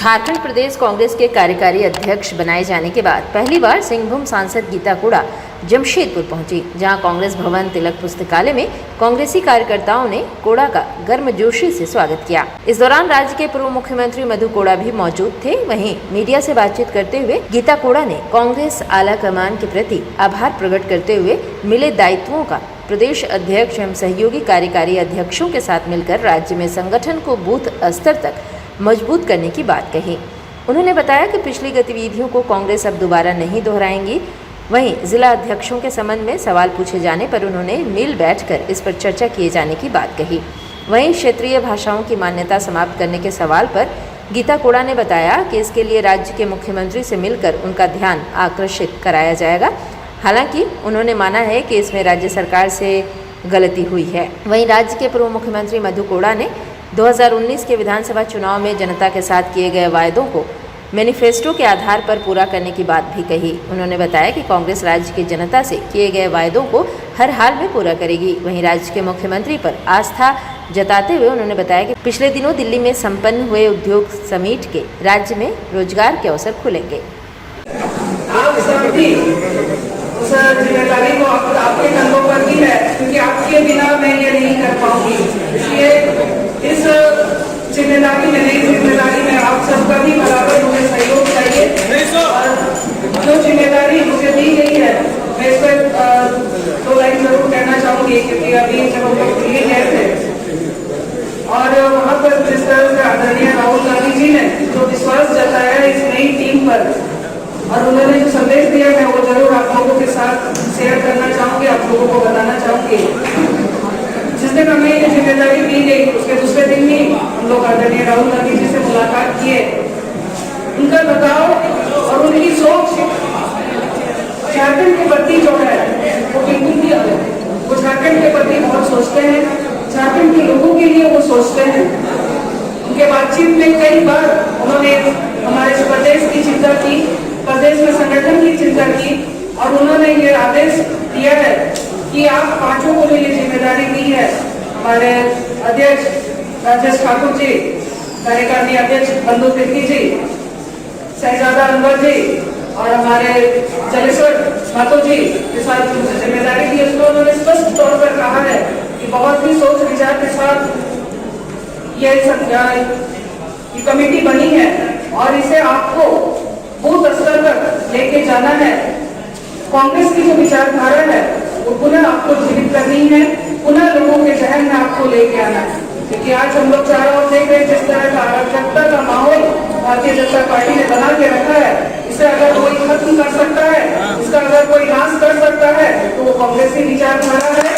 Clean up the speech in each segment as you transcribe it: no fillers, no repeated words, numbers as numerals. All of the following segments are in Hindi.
झारखंड प्रदेश कांग्रेस के कार्यकारी अध्यक्ष बनाए जाने के बाद पहली बार सिंहभूम सांसद गीता कोड़ा जमशेदपुर पहुंची, जहां कांग्रेस भवन तिलक पुस्तकालय में कांग्रेसी कार्यकर्ताओं ने कोड़ा का गर्मजोशी से स्वागत किया। इस दौरान राज्य के पूर्व मुख्यमंत्री मधु कोड़ा भी मौजूद थे। वहीं मीडिया से बातचीत करते हुए गीता कोड़ा ने कांग्रेस आला कमान के प्रति आभार प्रकट करते हुए मिले दायित्वों का प्रदेश अध्यक्ष एवं सहयोगी कार्यकारी अध्यक्षों के साथ मिलकर राज्य में संगठन को बूथ स्तर तक मजबूत करने की बात कही। उन्होंने बताया कि पिछली गतिविधियों को कांग्रेस अब दोबारा नहीं दोहराएंगी। वहीं जिला अध्यक्षों के संबंध में सवाल पूछे जाने पर उन्होंने मिल बैठकर इस पर चर्चा किए जाने की बात कही। वहीं क्षेत्रीय भाषाओं की मान्यता समाप्त करने के सवाल पर गीता कोड़ा ने बताया कि इसके लिए राज्य के मुख्यमंत्री से मिलकर उनका ध्यान आकर्षित कराया जाएगा। हालांकि उन्होंने माना है कि इसमें राज्य सरकार से गलती हुई है। वहीं राज्य के पूर्व मुख्यमंत्री मधु कोड़ा ने 2019 के विधानसभा चुनाव में जनता के साथ किए गए वायदों को मैनिफेस्टो के आधार पर पूरा करने की बात भी कही। उन्होंने बताया कि कांग्रेस राज्य की जनता से किए गए वायदों को हर हाल में पूरा करेगी। वहीं राज्य के मुख्यमंत्री पर आस्था जताते हुए उन्होंने बताया कि पिछले दिनों दिल्ली में संपन्न हुए उद्योग समिट के राज्य में रोजगार के अवसर खुलेंगे। आप सभी उस जिम्मेदारी को आपके कंधों पर भी है, क्योंकि आपके बिना मैं ये नहीं कर पाऊंगी। इसलिए इस जिम्मेदारी में, नई जिम्मेदारी में आप सबका भी बराबर मुझे सहयोग चाहिए। और जो जिम्मेदारी मुझे दी गई है, मैं इस पर 2 लाइन जरूर कहना चाहूंगी, क्योंकि अभी जब हम लोग दिल्ली गए थे और वहाँ पर जिस तरह से आदरणीय राहुल गांधी जी ने जो विश्वास जताया इस नई टीम पर और उन्होंने जो संदेश दिया, मैं वो जरूर आप लोगों के साथ शेयर करना चाहूंगी, आप लोगों को बताना चाहूंगी। जिस दिन हमें ये जिम्मेदारी दी गई उसके दूसरे दिन ही हम लोग आदरणीय राहुल गांधी जी से मुलाकात किए। उनका लगाव और उनकी सोच झारखंड के प्रति जो है वो बिल्कुल भी अलग है। वो झारखंड के प्रति बहुत सोचते हैं, झारखंड के लोगों के लिए वो सोचते हैं। उनके बातचीत में कई बार उन्होंने हमारे प्रदेश की चिंता की, प्रदेश में संगठन की चिंता की और उन्होंने ये आदेश दिया है कि आप 5 को जो ये जिम्मेदारी दी है, हमारे अध्यक्ष राजेश ठाकुर जी, कार्यकारिणी अध्यक्ष बंधु तिर्की जी, शहजादा अनवर जी और हमारे जलेश्वर मातो जी के साथ जिम्मेदारी दी है, उसको उन्होंने स्पष्ट तौर पर कहा है कि बहुत ही सोच विचार के साथ ये कमेटी बनी है और इसे आपको बूथ स्तर तक लेके जाना है। कांग्रेस की जो विचारधारा है वो पुनः आपको जीवित करनी है, पुनः लोगों के जहन में आपको लेके आना है। क्योंकि आज हम लोग चारों ओर देख रहे हैं जिस तरह का अराजकता का माहौल भारतीय जनता पार्टी ने बना के रखा है, इसे अगर कोई खत्म कर सकता है, इसका अगर कोई नाश कर सकता है तो वो कांग्रेसी विचारधारा है।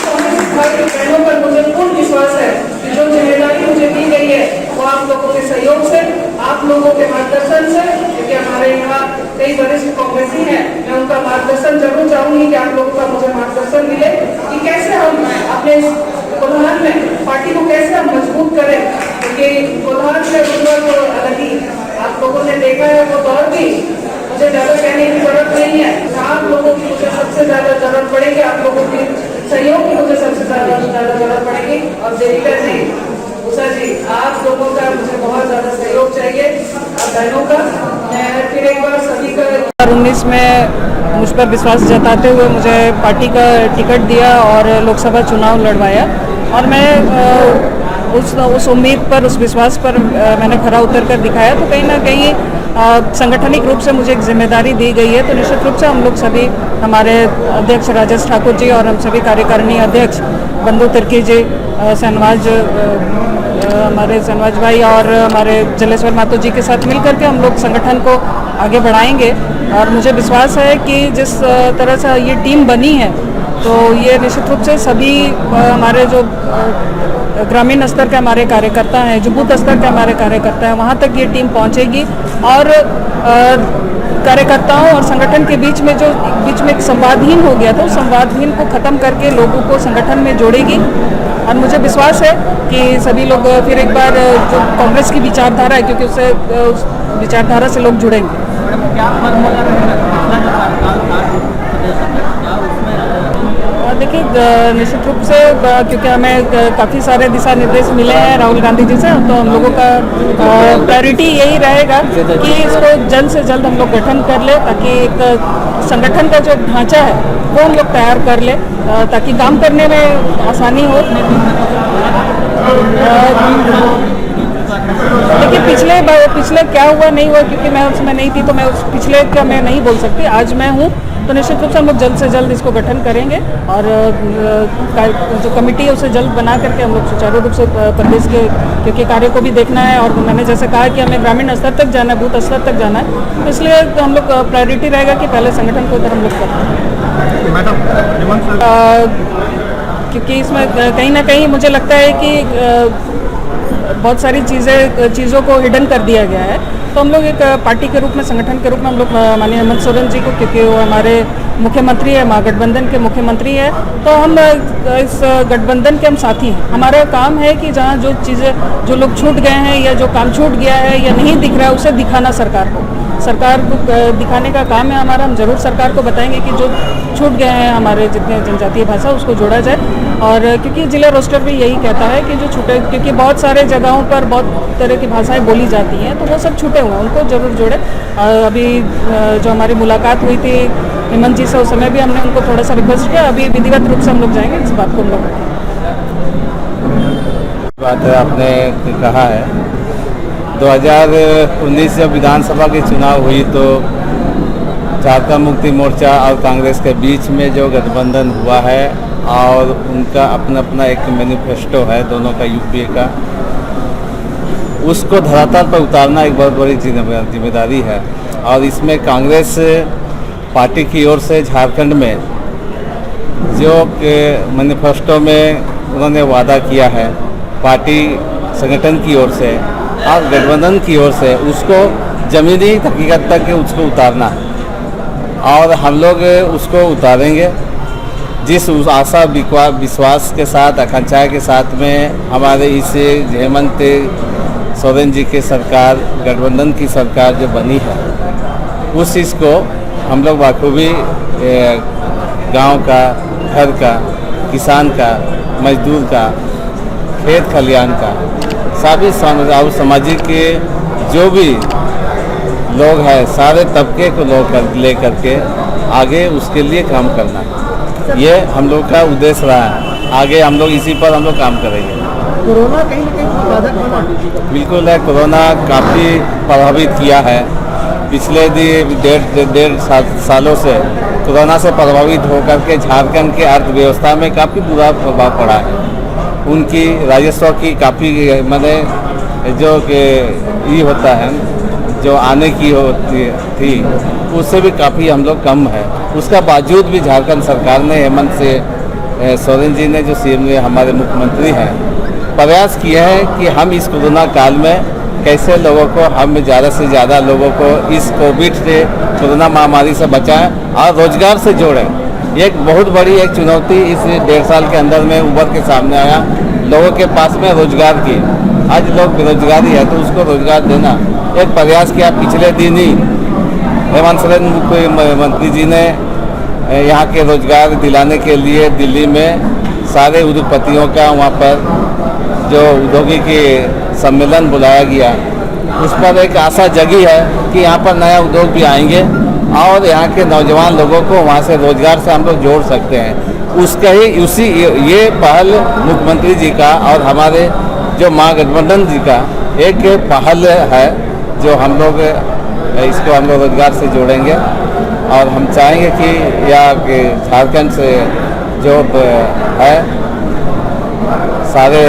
और हमारे कांग्रेस बहनों पर मुझे पूर्ण विश्वास है कि जो जिम्मेदारी मुझे दी गई है वो आप लोगों के सहयोग से, आप लोगों के मार्गदर्शन से, क्योंकि हमारे यहाँ कई वरिष्ठ कांग्रेसी हैं, मैं उनका मार्गदर्शन जरूर चाहूंगी कि आप लोगों का मुझे मार्गदर्शन मिले कि कैसे हम अपने कोल्हार में पार्टी को कैसे हम मजबूत करें। क्योंकि कोल्हार से तो अलग ही आप लोगों ने देखा है वो दौर भी, मुझे ज्यादा कहने की जरूरत नहीं है। आप लोगों की मुझे सबसे ज्यादा जरूरत पड़ेगी, आप लोगों की सहयोग की मुझे सबसे ज्यादा जरूरत पड़ेगी। और देविका जी, उषा जी, आप लोगों का मुझे बहुत ज्यादा सहयोग चाहिए, आप बहनों का। मैं फिर एक बार सभी का 2019 में मुझ पर विश्वास जताते हुए मुझे पार्टी का टिकट दिया और लोकसभा चुनाव लड़वाया और मैं उस उम्मीद पर, उस विश्वास पर मैंने खरा उतर कर दिखाया। तो कहीं ना कहीं संगठनिक रूप से मुझे एक जिम्मेदारी दी गई है, तो निश्चित रूप से हम लोग सभी, हमारे अध्यक्ष राजेश ठाकुर जी और हम सभी कार्यकारिणी अध्यक्ष बंधु तिर्की जी, हमारे सनवाज भाई और हमारे जलेश्वर मातो जी के साथ मिलकर के हम लोग संगठन को आगे बढ़ाएंगे। और मुझे विश्वास है कि जिस तरह से ये टीम बनी है तो ये निश्चित रूप से सभी हमारे जो ग्रामीण स्तर के हमारे कार्यकर्ता हैं, जो बूथ स्तर के हमारे कार्यकर्ता हैं, वहाँ तक ये टीम पहुँचेगी और कार्यकर्ताओं और संगठन के बीच में एक संवादहीन हो गया था, उस संवादहीन को ख़त्म करके लोगों को संगठन में जोड़ेगी। और मुझे विश्वास है कि सभी लोग फिर एक बार जो कांग्रेस की विचारधारा है, क्योंकि उस विचारधारा से लोग जुड़ेंगे। देखिए कि निश्चित रूप से क्योंकि हमें काफ़ी सारे दिशा निर्देश मिले हैं राहुल गांधी जी से, तो हम लोगों का प्रायोरिटी यही रहेगा कि इसको जल्द से जल्द हम लोग गठन कर ले, ताकि एक संगठन का जो ढांचा है वो हम लोग तैयार कर ले, ताकि काम करने में आसानी हो। देखिए पिछले क्या हुआ नहीं हुआ, क्योंकि मैं उसमें नहीं थी, तो मैं उस पिछले का मैं नहीं बोल सकती। आज मैं हूँ, तो निश्चित रूप से हम लोग जल्द से जल्द इसको गठन करेंगे और जो कमेटी है उसे जल्द बना करके हम लोग सुचारू रूप से प्रदेश के क्योंकि कार्य को भी देखना है, और मैंने जैसे कहा कि हमें ग्रामीण स्तर तक जाना है, बूथ स्तर तक जाना है, तो इसलिए हम लोग प्रायोरिटी रहेगा कि पहले संगठन को इधर हम लोग करते हैं। क्योंकि इसमें कहीं ना कहीं मुझे लगता है कि बहुत सारी चीज़ों को हिडन कर दिया गया है, तो हम लोग एक पार्टी के रूप में, संगठन के रूप में हम लोग माननीय हेमंत सोरेन जी को, क्योंकि वो हमारे मुख्यमंत्री है, महागठबंधन के मुख्यमंत्री है, तो हम इस गठबंधन के हम साथी हैं। हमारा काम है कि जहाँ जो चीज़ें, जो लोग छूट गए हैं या जो काम छूट गया है या नहीं दिख रहा है, उसे दिखाना सरकार को दिखाने का काम है हमारा। हम जरूर सरकार को बताएंगे कि जो छूट गए हैं हमारे जितने जनजातीय भाषा, उसको जोड़ा जाए। और क्योंकि जिला रोस्टर भी यही कहता है कि जो छूटे, क्योंकि बहुत सारे जगहों पर बहुत तरह की भाषाएं बोली जाती हैं, तो वो सब छूटे हुए हैं, उनको जरूर जोड़े। अभी जो हमारी मुलाकात हुई थी हेमंत जी से, उस समय भी हमने उनको थोड़ा सा रिक्वेस्ट किया। अभी विधिवत रूप से हम लोग जाएंगे, इस बात को हम लोग बात है आपने कहा है। 2019 जब विधानसभा की चुनाव हुई तो झारखंड मुक्ति मोर्चा और कांग्रेस के बीच में जो गठबंधन हुआ है, और उनका अपना अपना एक मैनिफेस्टो है दोनों का, यूपीए का, उसको धरातल पर उतारना एक बहुत बड़ी जिम्मेदारी है। और इसमें कांग्रेस पार्टी की ओर से झारखंड में जो मैनिफेस्टो में उन्होंने वादा किया है, पार्टी संगठन की ओर से और गठबंधन की ओर से, उसको ज़मीनी हकीकत तक उसको उतारना है, और हम लोग उसको उतारेंगे। जिस आशा विश्वास के साथ, आकांक्षा के साथ में हमारे इस हेमंत सोरेन जी की सरकार, गठबंधन की सरकार जो बनी है, उस चीज़ को हम लोग बखूबी गांव का, घर का, किसान का, मजदूर का, खेत खलियान का, सभी सामाजिक के जो भी लोग हैं, सारे तबके को ले करके आगे उसके लिए काम करना है। ये हम लोग का उद्देश्य रहा है। आगे हम लोग इसी पर हम लोग काम करेंगे। कोरोना कहीं ना कहीं बाधक बना। बिल्कुल है, कोरोना काफ़ी प्रभावित किया है। पिछले डेढ़ सालों से कोरोना से प्रभावित होकर के झारखंड के अर्थव्यवस्था में काफ़ी बुरा प्रभाव पड़ा है। उनकी राजस्व की काफ़ी मैंने जो कि ये होता है, जो आने की होती थी, उससे भी काफ़ी हम लोग कम है। उसका बावजूद भी झारखंड सरकार ने, हेमंत सोरेन जी ने, जो सीएम हमारे मुख्यमंत्री हैं, प्रयास किए हैं कि हम इस कोरोना काल में कैसे लोगों को, हम ज़्यादा से ज़्यादा लोगों को इस कोविड से, कोरोना महामारी से बचाएं और रोजगार से जोड़ें। एक बहुत बड़ी एक चुनौती इस 1.5 साल के अंदर में उभर के सामने आया, लोगों के पास में रोजगार की। आज लोग बेरोजगारी है, तो उसको रोजगार देना एक प्रयास किया। पिछले दिन ही हेमंत सोरेन मुख्यमंत्री जी ने यहाँ के रोजगार दिलाने के लिए दिल्ली में सारे उद्योगपतियों का वहाँ पर जो औद्योगिकी सम्मेलन बुलाया गया, उस पर एक आशा जगी है कि यहाँ पर नया उद्योग भी आएंगे और यहाँ के नौजवान लोगों को वहाँ से रोजगार से हम लोग जोड़ सकते हैं। उसका ही ये पहल मुख्यमंत्री जी का और हमारे जो महागठबंधन जी का एक पहल है, जो हम लोग इसको हम लोग रोजगार से जोड़ेंगे। और हम चाहेंगे कि यहाँ झारखंड से जो है सारे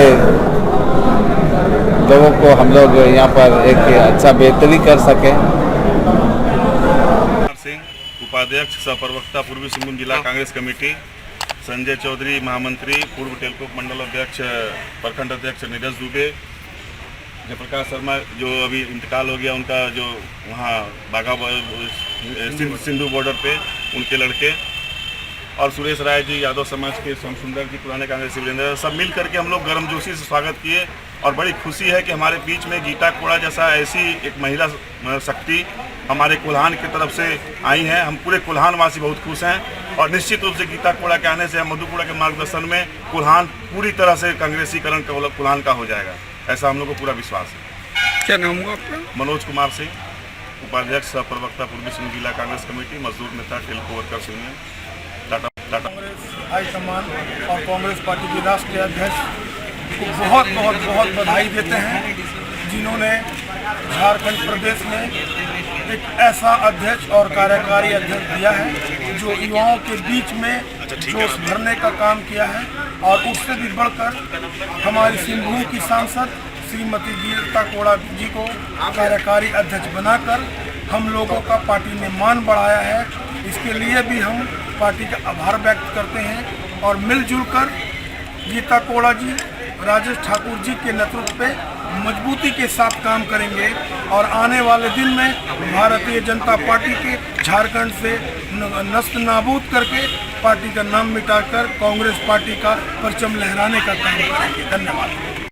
लोगों को हम लोग यहाँ पर एक अच्छा बेहतरी कर सकें। सिंह, उपाध्यक्ष सह प्रवक्ता पूर्वी सिंहभूम जिला कांग्रेस कमेटी, संजय चौधरी महामंत्री, पूर्व टेलकोप मंडल अध्यक्ष, प्रखंड अध्यक्ष नीरज दुबे, जयप्रकाश शर्मा जो अभी इंतकाल हो गया, उनका जो वहाँ बाघा सिंधु बॉर्डर पे उनके लड़के, और सुरेश राय जी यादव समाज के, सोम सुंदर जी पुराने कांग्रेसी वीरेंद्र, सब मिल करके हम लोग गर्मजोशी से स्वागत किए। और बड़ी खुशी है कि हमारे बीच में गीता कोड़ा जैसा ऐसी एक महिला शक्ति हमारे कोल्हान की तरफ से आई हैं। हम पूरे कोल्हान वासी बहुत खुश हैं। और निश्चित रूप से गीता कोड़ा के आने से मधु कोड़ा के मार्गदर्शन में कुल्हान पूरी तरह से कांग्रेसीकरण कुल्हान का हो जाएगा, ऐसा हम लोग को पूरा विश्वास है। क्या नाम हुआ आपका? मनोज कुमार सिंह, उपाध्यक्ष सह प्रवक्ता पूर्वी सिंहभूम जिला कांग्रेस कमेटी, मजदूर नेता, Telco workers union, Tata. Congress high command और कांग्रेस पार्टी के राष्ट्रीय अध्यक्ष को बहुत बहुत बहुत बधाई देते हैं, जिन्होंने झारखंड प्रदेश में एक ऐसा अध्यक्ष और कार्यकारी अध्यक्ष दिया है जो युवाओं के बीच में जोश भरने का काम किया है। और उससे भी बढ़कर हमारी सिंहभूम की सांसद श्रीमती गीता कोड़ा जी को कार्यकारी अध्यक्ष बनाकर हम लोगों का पार्टी ने मान बढ़ाया है। इसके लिए भी हम पार्टी का आभार व्यक्त करते हैं और मिलजुल कर गीता कोड़ा जी, राजेश ठाकुर जी के नेतृत्व पे मजबूती के साथ काम करेंगे और आने वाले दिन में भारतीय जनता पार्टी के झारखंड से नस्त नाबूद करके पार्टी का नाम मिटाकर कांग्रेस पार्टी का परचम लहराने का काम करेंगे। धन्यवाद।